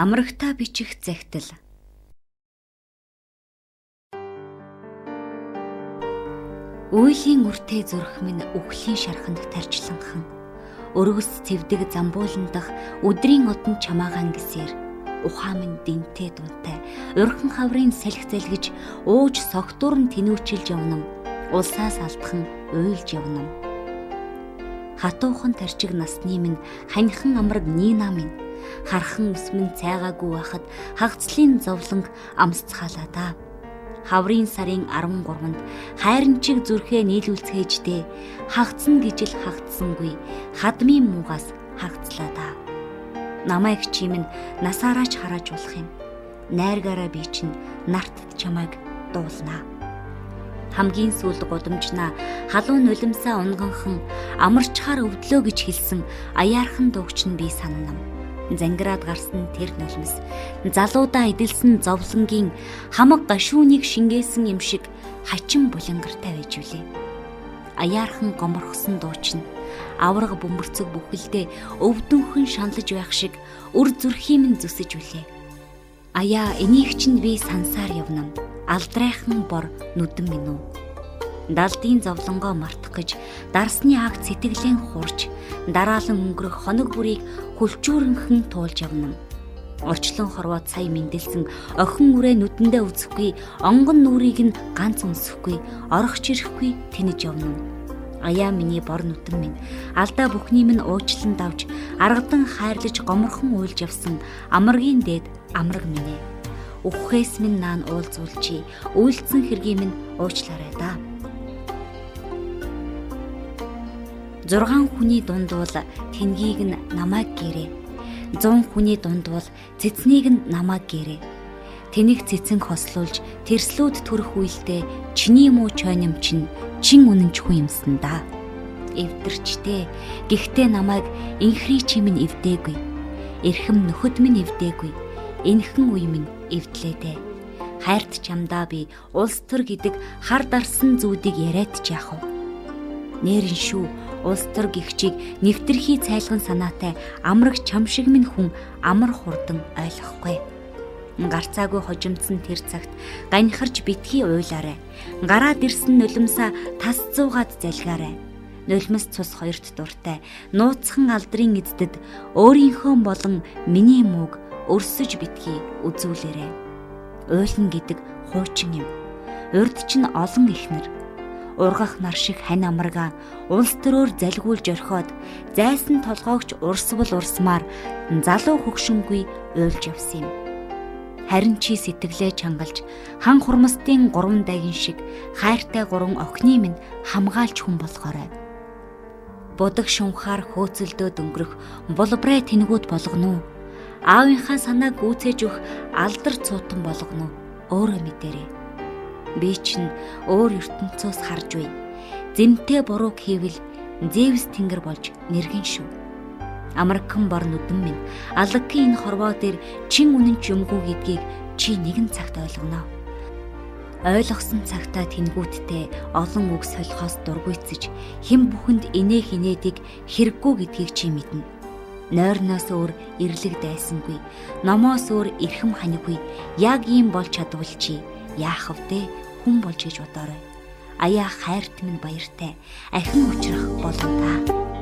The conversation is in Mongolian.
Амрагтаа бичих захидал. Үйлийн үртэй зүрх минь үхлийн шарханд тарчланхан. Өргөс цэвдэг замбуулан дах өдрийн одон чамаагаан гисээр ухаан минь динтэй дунтай урхан хаврын салхи залгиж ууж согтуурн тэнүүчилж явнам. Улсаас алдхан уйлж явнам. Хатуухан тарчиг насны минь ханьхан амраг Нина минь хархан өсмөн цайгаагүй байхад хагцлын зовлонг амсцгаалаа да. Хаврын сарын 13-нд хайрынчиг зүрхээ нийлүүлцгээждээ хагцсан гэж л хагцсангүй хадмын муугаас хагцлаа да. Намайг чи минь насаараач харааж болох юм. Найргаараа би чинь нартд чамайг дуулнаа. Хамгийн сүүлд гудамжнаа халуун нулимсаа унганхан амарчхаар өвдлөө гэж хэлсэн аяархан дуугч нь би сананам. Зангираад гарсан тэр нулимс залуудаа эдэлсэн зовлонгийн хамаг гашүүнийг шингээсэн юм шиг хачин булангартай байж үлээ. Аяархан гоморхсон дууч нь авраг бөмбөрцөг бүхэлдээ өвдөнхөн шаналж байх шиг үр зүрхийн минь зүсэж үлээ. Аяа энийг чинь би сансаар явнам. Алдрайхан бор нүдэн минь үү. Далдын зовлонгоо мартах гэж дарсны агт сэтгэлэн хурж дараалан өнгөрөх хоног бүрийг хүлчүүрэнхэн туулж явнам. Орчлон хорвоод сая мэндэлсэн охин үрээ нүдэндээ үзэхгүй, онгон нүрийг нь ганц үнсэхгүй, орох чирэхгүй тэнэж явнам. Аяа миний бор нүдэн минь алдаа бүхний минь уучлан давж аргадан хайрлаж гоморхон уйлж явсан амаргийн дээд амраг минь ээ. Үхээс минь наан уулзуулчи үйлцэн хэргийн минь уучлаарай да. 6 хүний дунд бол тэнгийг нь намайг гэрээ. 100 хүний дунд бол цэцнийг нь намайг гэрээ. Тэнийг цэцэн хослуулж тэрслүүд төрөх үедээ чиний муу чойном чин үнэнч хүн юмсан да. Эвдэрчтэй. Гэхдээ намайг инхри чи минь эвдээгүй. Эрхэм нөхөд минь эвдээгүй. Энхэн үе минь эвдлээдээ. Хайрт чамдаа би улс төр гэдэг хар дарсан зүүдийг яриад ч яах вэ? Нэрэн шүү. Улс төр гихчийг нэвтрхий цайлган санаатай амраг чам шиг минь хүн амар хурдан ойлгохгүй. Гарцаагүй хожимдсан тэр цагт ганьхарч битгий уйлаарай. Гараад ирсэн нулимсаа тас зуугаад залгаарай. Нулимс цус хоёрт дуртай нууцхан алдрын эздэд өөрийнхөө болон миний мууг өрсөж битгий үзүүлээрэй. Уйлан гэдэг хуучин юм. Урд чинь олон ихнэр ургах нар шиг хань амаргаа улс төрөөр залгуулж орхиод зайсан толгоогч урсвал урсмаар залуу хөгшингүй уйлж явсан юм. Харин чи сэтгэлээ чангалж хан хурмастын 3 дагин шиг хайртай 3 охины минь хамгаалж хүн болгоорой. Будаг шунхаар хөөцөлдөөд өнгөрөх булбрай тэнгүүд болгоно уу? Аавынхаа санааг гүйцээж өгөх алдар цуутан болгоно уу? Өөрөө мэдээрэй. Би чинь өөр ертөнцөөс харж буй. Зэмтэй бурууг хийвэл Зевс тэнгэр болж нэргэн шүү. Амархан бор нүдэн минь аллагын энэ хорвоо дээр чин үнэнч юмгүй гэдгийг чи нэгэн цагт ойлгоно. Ойлгосон цагтаа тэнгүүдтэй олон үг солихоос дургуйцэж хэн бүхэнд инээх инээдэг хэрэггүй гэдгийг чи мэднэ. Нойрноос өөр ирлэг дайсангүй, номоос өөр эрхэм ханигүй яг ийм болж чадвал чи яах вэ? Хүн болж гэж бодоорой. Аяа хайрт минь баяртай, ахин учрах болон та.